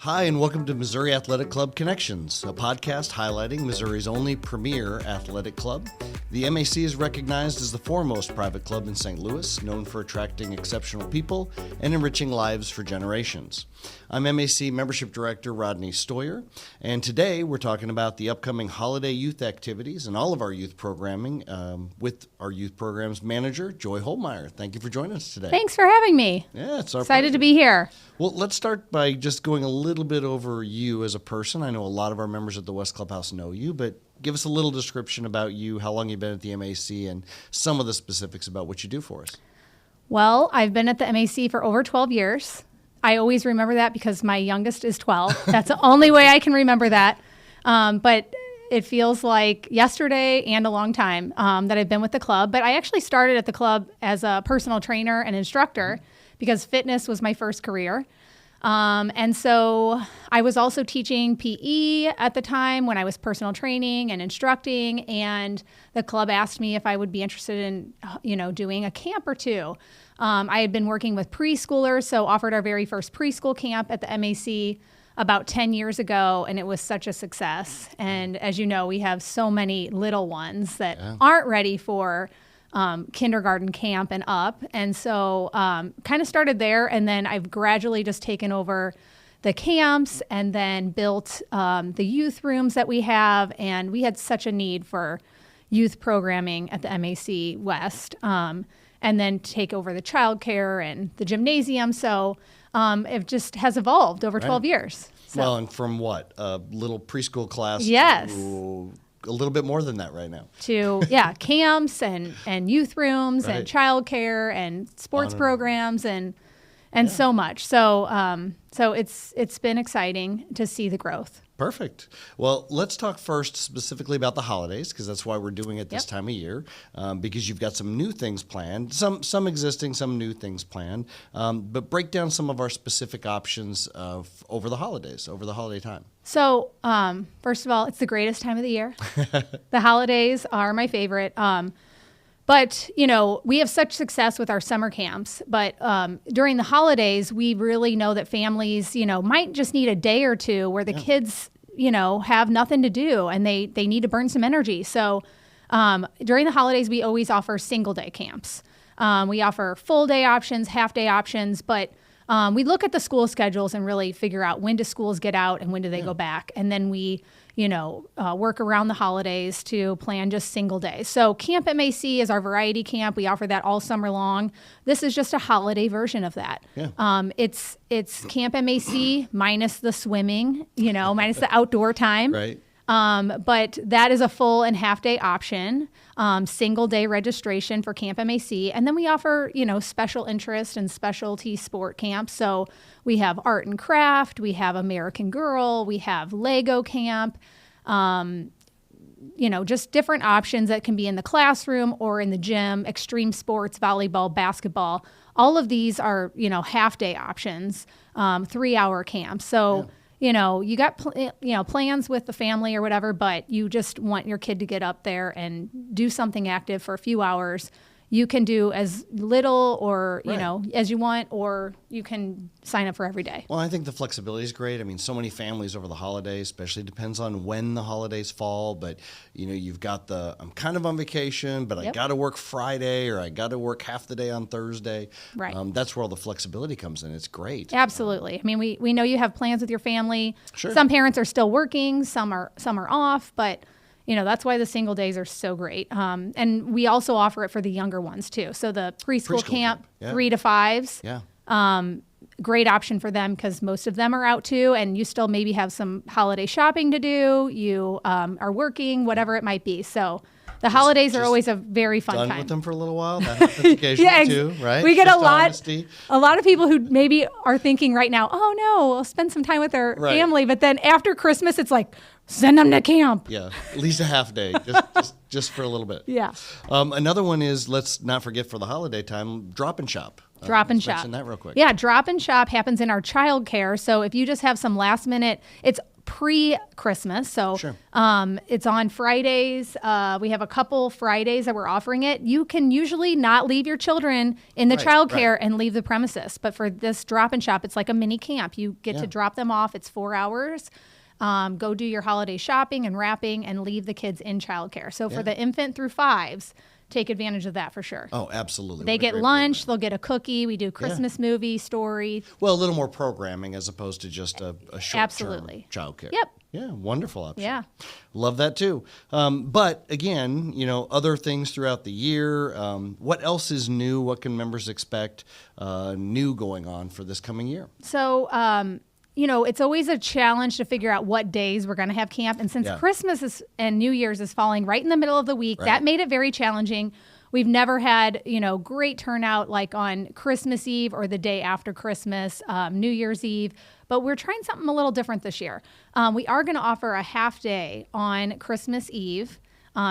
Hi, and welcome to Missouri Athletic Club Connections, a podcast highlighting Missouri's only premier athletic club. The MAC is recognized as the foremost private club in St. Louis, known for attracting exceptional people and enriching lives for generations. I'm MAC Membership Director Rodney Stoyer, and today we're talking about the upcoming holiday youth activities and all of our youth programming with our youth programs manager, Joy Holdmeier. Thank you for joining us today. Thanks for having me. Yeah, it's our excited pleasure to be here. Well, let's start by just going a little bit over you as a person. I know a lot of our members at the West Clubhouse know you, but give us a little description about you, how long you've been at the MAC, and some of the specifics about what you do for us. Well, I've been at the MAC for over 12 years. I always remember that because my youngest is 12. That's the only way I can remember that. But it feels like yesterday and a long time that I've been with the club. But I actually started at the club as a personal trainer and instructor because fitness was my first career. And so I was also teaching PE at the time when I was personal training and instructing, and the club asked me if I would be interested in, doing a camp or two. I had been working with preschoolers, so offered our very first preschool camp at the MAC about 10 years ago, and it was such a success. And as you know, we have so many little ones that aren't ready for kindergarten camp and up. And so kind of started there, and then I've gradually just taken over the camps and then built the youth rooms that we have. And we had such a need for youth programming at the MAC West, and then take over the childcare and the gymnasium. So it just has evolved over 12 years. So. Well, and from what? A little preschool class Yes. to a little bit more than that right now. To camps and youth rooms and childcare and sports programs and so much. So so it's been exciting to see the growth. Perfect. Well, let's talk first specifically about the holidays, because that's why we're doing it this time of year, because you've got some new things planned, some existing, some new things planned, but break down some of our specific options over the holidays, over the holiday time. So first of all, it's the greatest time of the year. The holidays are my favorite. But, we have such success with our summer camps. But during the holidays, we really know that families, might just need a day or two where the kids, have nothing to do and they need to burn some energy. So during the holidays, we always offer single day camps. We offer full day options, half day options, but we look at the school schedules and really figure out when do schools get out and when do they go back. And then we work around the holidays to plan just single days. So Camp MAC is our variety camp. We offer that all summer long. This is just a holiday version of that. Yeah. It's Camp MAC minus the swimming, minus the outdoor time. Right. But that is a full and half day option, single day registration for Camp MAC. And then we offer, special interest and specialty sport camps. So we have art and craft, we have American Girl, we have Lego camp, just different options that can be in the classroom or in the gym, extreme sports, volleyball, basketball. All of these are, half day options, 3-hour camps. So, you got, plans with the family or whatever, but you just want your kid to get up there and do something active for a few hours. You can do as little or, as you want, or you can sign up for every day. Well, I think the flexibility is great. I mean, so many families over the holidays, especially depends on when the holidays fall, but, you've got I'm kind of on vacation, but I got to work Friday or I got to work half the day on Thursday. Right. That's where all the flexibility comes in. It's great. Absolutely. I mean, we know you have plans with your family. Sure. Some parents are still working, some are off, but that's why the single days are so great. And we also offer it for the younger ones too. So the preschool camp, 3 to 5s. Yeah. Great option for them because most of them are out too, and you still maybe have some holiday shopping to do. You are working, whatever it might be. So the holidays are always a very fun time. Done with them for a little while. That happens occasionally too, right? We get Just a lot of people who maybe are thinking right now, oh no, I'll spend some time with their family. But then after Christmas, it's like, send them to camp. Yeah, at least a half day, just for a little bit. Yeah. Another one is, let's not forget for the holiday time, drop and shop. Drop and shop. Mention that real quick. Yeah, drop and shop happens in our childcare. So if you just have some last minute, it's pre-Christmas. So Sure. it's on Fridays. We have a couple Fridays that we're offering it. You can usually not leave your children in the childcare and leave the premises. But for this drop and shop, it's like a mini camp. You get to drop them off. It's 4 hours. Go do your holiday shopping and wrapping and leave the kids in childcare. So for the infant through 5s, take advantage of that for sure. Oh, absolutely. They get lunch. They'll get a cookie. We do Christmas movie, story. Well, a little more programming as opposed to just a short-term childcare. Yep. Yeah, wonderful option. Yeah. Love that too. But again, other things throughout the year. What else is new? What can members expect new going on for this coming year? So, it's always a challenge to figure out what days we're going to have camp. And since Christmas and New Year's is falling right in the middle of the week, that made it very challenging. We've never had, great turnout like on Christmas Eve or the day after Christmas, New Year's Eve. But we're trying something a little different this year. We are going to offer a half day on Christmas Eve.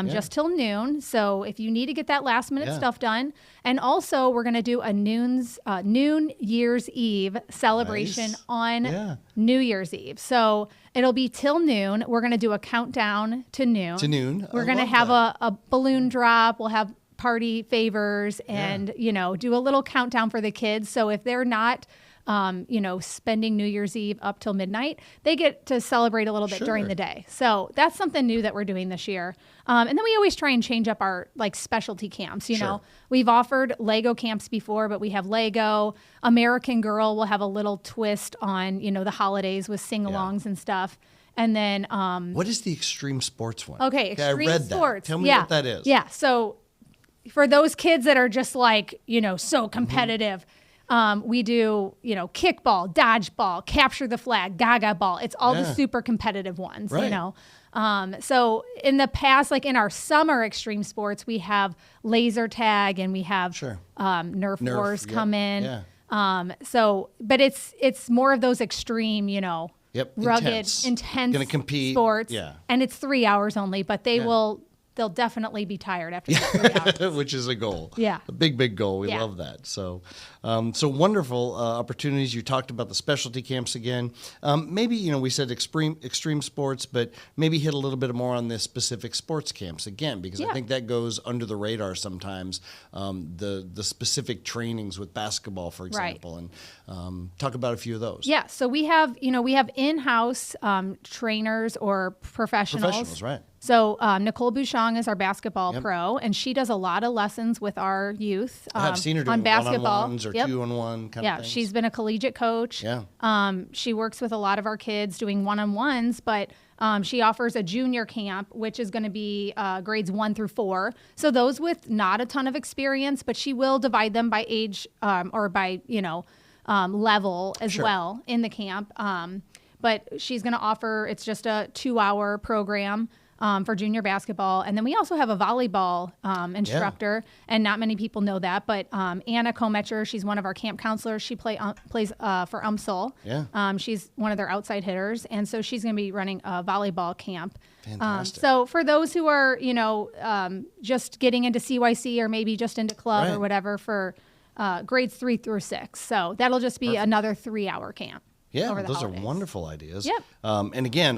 Just till noon. So if you need to get that last minute stuff done. And also we're going to do a noon Year's Eve celebration on New Year's Eve. So it'll be till noon. We're going to do a countdown to noon. We're going to have a balloon drop. We'll have party favors and, do a little countdown for the kids. So if they're not spending New Year's Eve up till midnight, they get to celebrate a little bit during the day. So that's something new that we're doing this year. And then we always try and change up our specialty camps. We've offered Lego camps before, but we have Lego. American Girl will have a little twist on, the holidays with sing-alongs and stuff. And then what is the extreme sports one? Okay, extreme I read sports. That. Tell me what that is. Yeah. So for those kids that are just so competitive, we do, kickball, dodgeball, capture the flag, gaga ball. It's all the super competitive ones, So in the past, like in our summer extreme sports, we have laser tag and we have Nerf wars come in. Yeah. But it's more of those extreme, rugged, intense Gonna compete. Sports. Yeah. And it's 3 hours only, but they'll definitely be tired after 3 hours. Which is a goal. Yeah. A big goal. We love that. So wonderful opportunities. You talked about the specialty camps again. Maybe, we said extreme sports, but maybe hit a little bit more on the specific sports camps again, because I think that goes under the radar sometimes, the specific trainings with basketball, for example, and talk about a few of those. Yeah. So we have in-house trainers or professionals. Professionals, right. So Nicole Bouchon is our basketball pro, and she does a lot of lessons with our youth I've seen her doing on basketball. One-on-ones or two-on-one kind of things. She's been a collegiate coach. Yeah. She works with a lot of our kids doing one-on-ones, but she offers a junior camp, which is going to be grades 1 through 4. So those with not a ton of experience, but she will divide them by age or by, level as well in the camp. But she's going to offer, it's just a 2-hour program. For junior basketball. And then we also have a volleyball instructor, and not many people know that, but Anna Kometcher, she's one of our camp counselors. She plays for UMSL. Yeah. She's one of their outside hitters, and so she's going to be running a volleyball camp. Fantastic. So for those who are, just getting into CYC or maybe just into club or whatever for grades 3 through 6. So that'll just be another 3-hour camp. Yeah, those are wonderful ideas. Yep. And again,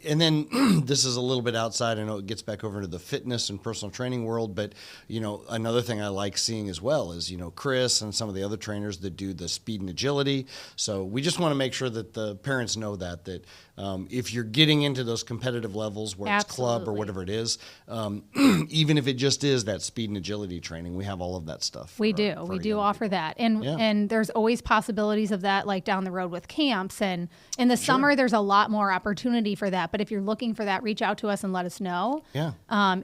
then this is a little bit outside. I know it gets back over into the fitness and personal training world, but another thing I like seeing as well is Chris and some of the other trainers that do the speed and agility. So we just want to make sure that the parents know that if you're getting into those competitive levels where it's club or whatever it is, even if it just is that speed and agility training, we have all of that stuff. We do offer that, and there's always possibilities of that, like down the road with camps. And in the summer, there's a lot more opportunity for that. But if you're looking for that, reach out to us and let us know. Yeah.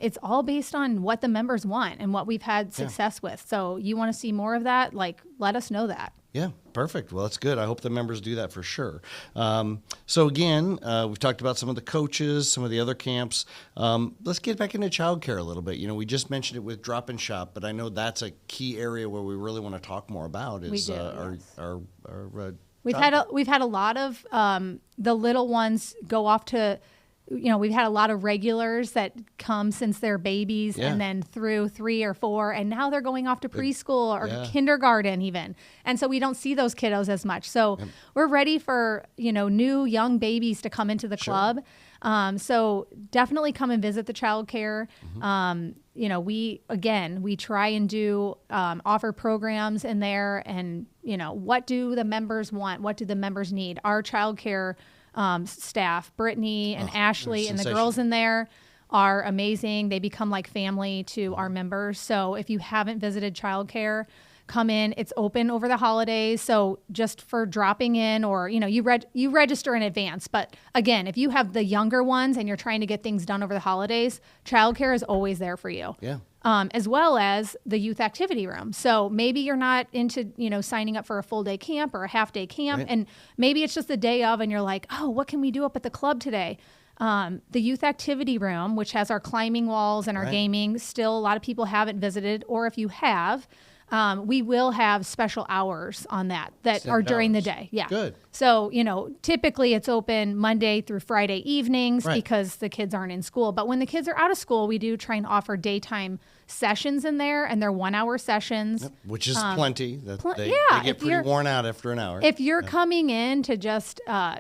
It's all based on what the members want and what we've had success with. So you want to see more of that, let us know that. Yeah, perfect. Well, that's good. I hope the members do that for sure. So again, we've talked about some of the coaches, some of the other camps. Let's get back into childcare a little bit. We just mentioned it with Drop and Shop, but I know that's a key area where we really want to talk more about. We do, our We've had a lot of the little ones go off to we've had a lot of regulars that come since they're babies and then through 3 or 4, and now they're going off to preschool or kindergarten even. And so we don't see those kiddos as much. So we're ready for, new young babies to come into the club. So definitely come and visit the childcare. We try and do offer programs in there, and what do the members want? What do the members need? Our childcare staff, Brittany and Ashley and the girls in there are amazing. They become like family to our members. So if you haven't visited childcare, come in. It's open over the holidays. So just for dropping in, or, you register in advance. But again, if you have the younger ones and you're trying to get things done over the holidays, childcare is always there for you. Yeah. As well as the youth activity room. So maybe you're not into, signing up for a full day camp or a half day camp. And maybe it's just the day of and you're like, oh, what can we do up at the club today? The youth activity room, which has our climbing walls and our gaming, still a lot of people haven't visited. Or if you have, we will have special hours on that are during the day. Yeah. Good. So, typically it's open Monday through Friday evenings because the kids aren't in school. But when the kids are out of school, we do try and offer daytime sessions in there, and they're 1-hour sessions. Yep, which is plenty. They get pretty worn out after an hour. If you're coming in to just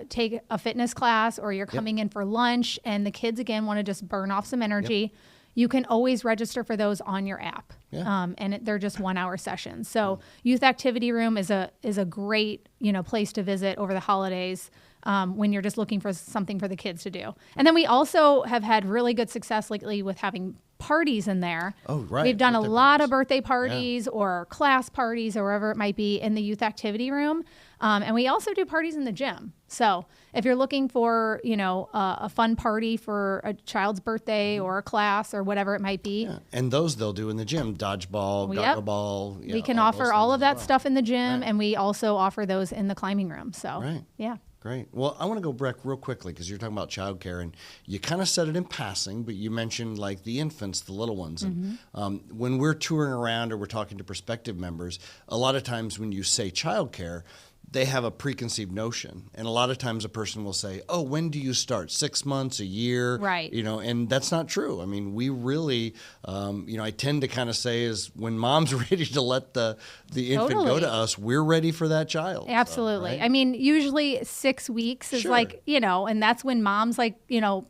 take a fitness class, or you're coming in for lunch and the kids, again, want to just burn off some energy, you can always register for those on your app. Yeah. They're just 1-hour sessions. So youth activity room is a great, place to visit over the holidays when you're just looking for something for the kids to do. And then we also have had really good success lately with having parties in there. Oh, right. We've done a lot of birthday parties or class parties or wherever it might be in the youth activity room. And we also do parties in the gym. So if you're looking for, a fun party for a child's birthday or a class or whatever it might be. Yeah. And those they'll do in the gym, dodgeball, goggle ball. Yeah, we can offer all of that stuff in the gym, and we also offer those in the climbing room. So, yeah. Great. Well, I want to go back real quickly because you're talking about childcare, and you kind of said it in passing, but you mentioned like the infants, the little ones. And when we're touring around or we're talking to prospective members, a lot of times when you say childcare, they have a preconceived notion. And a lot of times a person will say, oh, when do you start? 6 months, a year? Right. And that's not true. I mean, we really, I tend to kind of say is when mom's ready to let the infant go to us, we're ready for that child. Absolutely. So, right? I mean, usually 6 weeks is and that's when mom's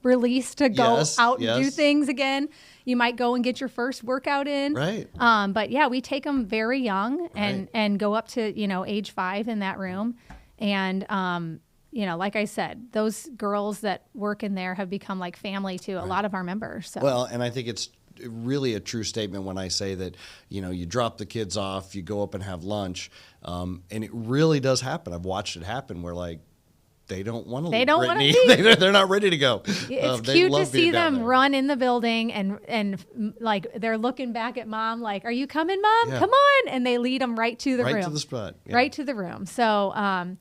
released to go out and do things again. You might go and get your first workout in. Right. But yeah, we take them very young and go up to, age 5 in that room. And, like I said, those girls that work in there have become like family to a lot of our members. So. Well, and I think it's really a true statement when I say that, you drop the kids off, you go up and have lunch. And it really does happen. I've watched it happen where they don't want to leave Brittany. They're not ready to go. It's cute to see them run in the building and they're looking back at mom like, are you coming, Mom? Yeah. Come on. And they lead them right to the room. Right to the spot. Yeah. Right to the room. So, and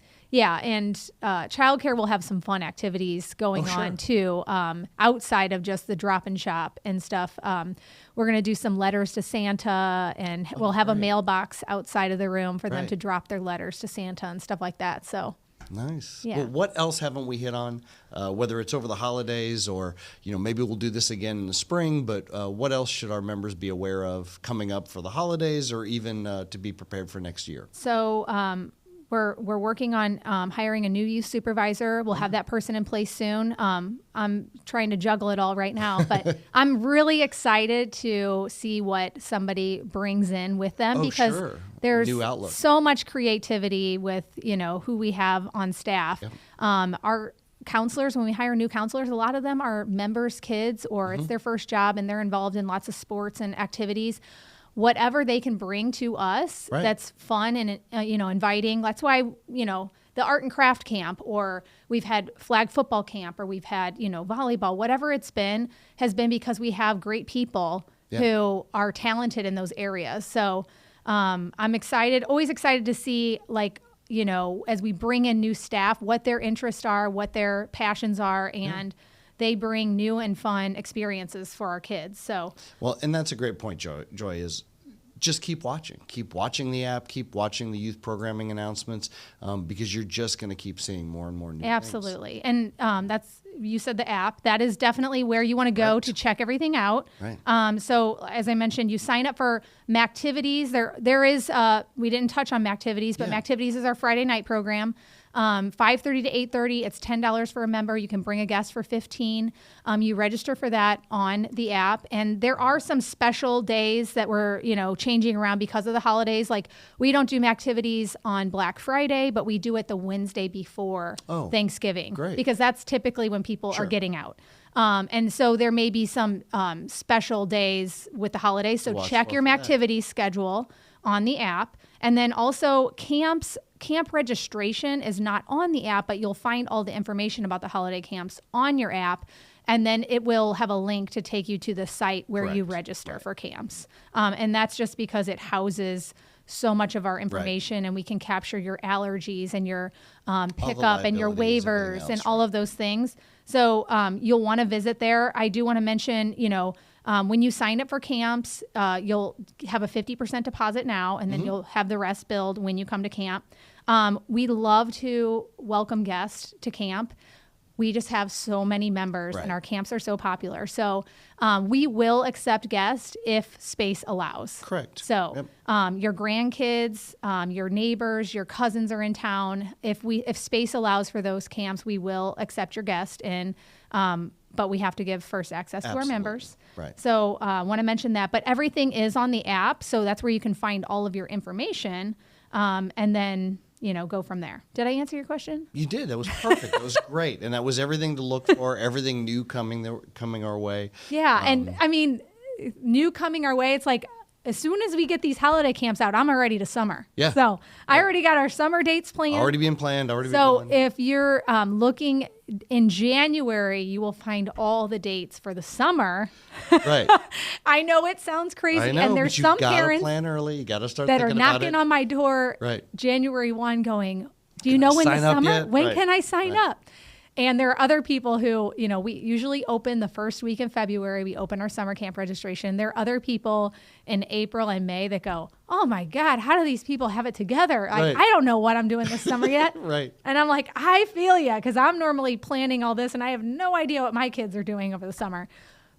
childcare will have some fun activities going on too, outside of just the drop and shop and stuff. We're going to do some letters to Santa, and we'll have a mailbox outside of the room for them to drop their letters to Santa and stuff like that. So. Nice. Yeah. Well, what else haven't we hit on? Whether it's over the holidays or, maybe we'll do this again in the spring, but what else should our members be aware of coming up for the holidays or even to be prepared for next year? So we're working on hiring a new youth supervisor. We'll have that person in place soon. I'm trying to juggle it all right now, but I'm really excited to see what somebody brings in with them because there's so much creativity with, who we have on staff. Yep. Our counselors, when we hire new counselors, a lot of them are members' kids or it's their first job and they're involved in lots of sports and activities. Whatever they can bring to us that's fun and, inviting. That's why, the art and craft camp, or we've had flag football camp, or we've had, volleyball, whatever it's been, has been because we have great people who are talented in those areas. So I'm always excited to see, as we bring in new staff, what their interests are, what their passions are, and they bring new and fun experiences for our kids. So, well, and that's a great point, Joy, is just keep watching the app, keep watching the youth programming announcements, because you're just going to keep seeing more and more new things. Absolutely. And you said the app. That is definitely where you want to go to check everything out. Right. So as I mentioned, you sign up for Mactivities. There is, we didn't touch on Mactivities, but Mactivities is our Friday night program. 5:30 to 8:30. It's $10 for a member. You can bring a guest for $15. You register for that on the app. And there are some special days that we're, changing around because of the holidays. Like we don't do Mactivities on Black Friday, but we do it the Wednesday before Thanksgiving. Great. Because that's typically when people are getting out. And so there may be some special days with the holidays. So check your Mactivities schedule on the app. And then also camp registration is not on the app, but you'll find all the information about the holiday camps on your app. And then it will have a link to take you to the site where you register for camps. And that's just because it houses so much of our information, and we can capture your allergies and your pickup and your waivers and all of those things. So you'll want to visit there. I do want to mention, when you sign up for camps, you'll have a 50% deposit now, and then you'll have the rest billed when you come to camp. We love to welcome guests to camp. We just have so many members, and our camps are so popular. So we will accept guests if space allows. Correct. So your grandkids, your neighbors, your cousins are in town. If space allows for those camps, we will accept your guest in. But we have to give first access to our members. Right. So I want to mention that. But everything is on the app, so that's where you can find all of your information, and then go from there. Did I answer your question? You did. That was perfect. That was great, and that was everything to look for. Everything new coming our way. Yeah, and I mean, new coming our way. It's like, as soon as we get these holiday camps out, I'm already to summer. Yeah. So I already got our summer dates planned. Already being planned. So if you're looking in January, you will find all the dates for the summer. Right. I know it sounds crazy. I know, and there's some parents plan early. You got to start that are thinking about knocking it. on my door January 1 going, do you know when the summer? Yet? When can I sign up? And there are other people who, we usually open the first week in February. We open our summer camp registration. There are other people in April and May that go, oh my God, how do these people have it together? I don't know what I'm doing this summer yet. Right. And I'm like, I feel you, because I'm normally planning all this and I have no idea what my kids are doing over the summer.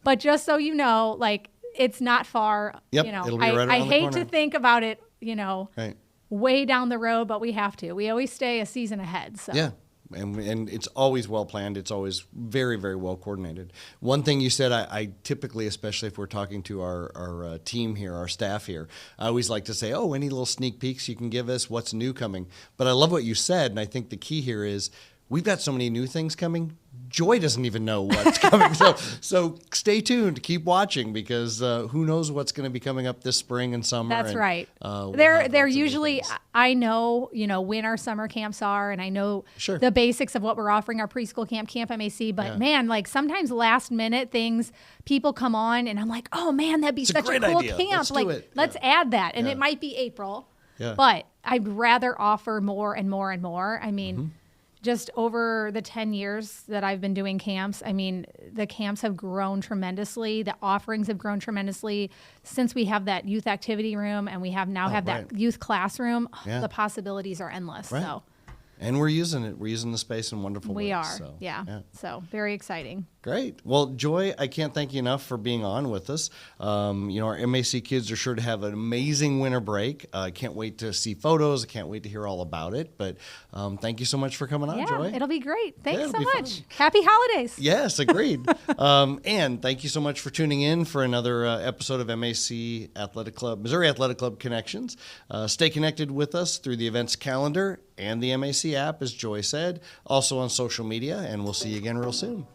But just so you know, it's not far. Yep. It'll be right around I the hate corner. to think about it, Right. way down the road, but we have to. We always stay a season ahead. So. Yeah. And it's always well planned. It's always very, very well coordinated. One thing you said, I typically, especially if we're talking to our team here, our staff here, I always like to say, any little sneak peeks you can give us, what's new coming. But I love what you said, and I think the key here is we've got so many new things coming. Joy doesn't even know what's coming. So stay tuned. Keep watching, because who knows what's going to be coming up this spring and summer. That's right. They're usually, I know, when our summer camps are, and I know the basics of what we're offering our preschool camp, Camp MAC. But man, sometimes last minute things, people come on and I'm like, oh man, that'd be such a cool idea. camp. Let's add that. And it might be April, but I'd rather offer more and more and more. I mean, just over the 10 years that I've been doing camps, the camps have grown tremendously. The offerings have grown tremendously since we have that youth activity room, and we have that youth classroom. The possibilities are endless. Right. So. And we're using it. We're using the space in wonderful ways. We are. So very exciting. Great. Well, Joy, I can't thank you enough for being on with us. Our MAC kids are sure to have an amazing winter break. I can't wait to see photos. I can't wait to hear all about it. But thank you so much for coming on, Joy. It'll be great. Thanks so much. Fun. Happy holidays. Yes, agreed. And thank you so much for tuning in for another episode of MAC Athletic Club, Missouri Athletic Club Connections. Stay connected with us through the events calendar and the MAC app, as Joy said, also on social media, and we'll see you again real soon.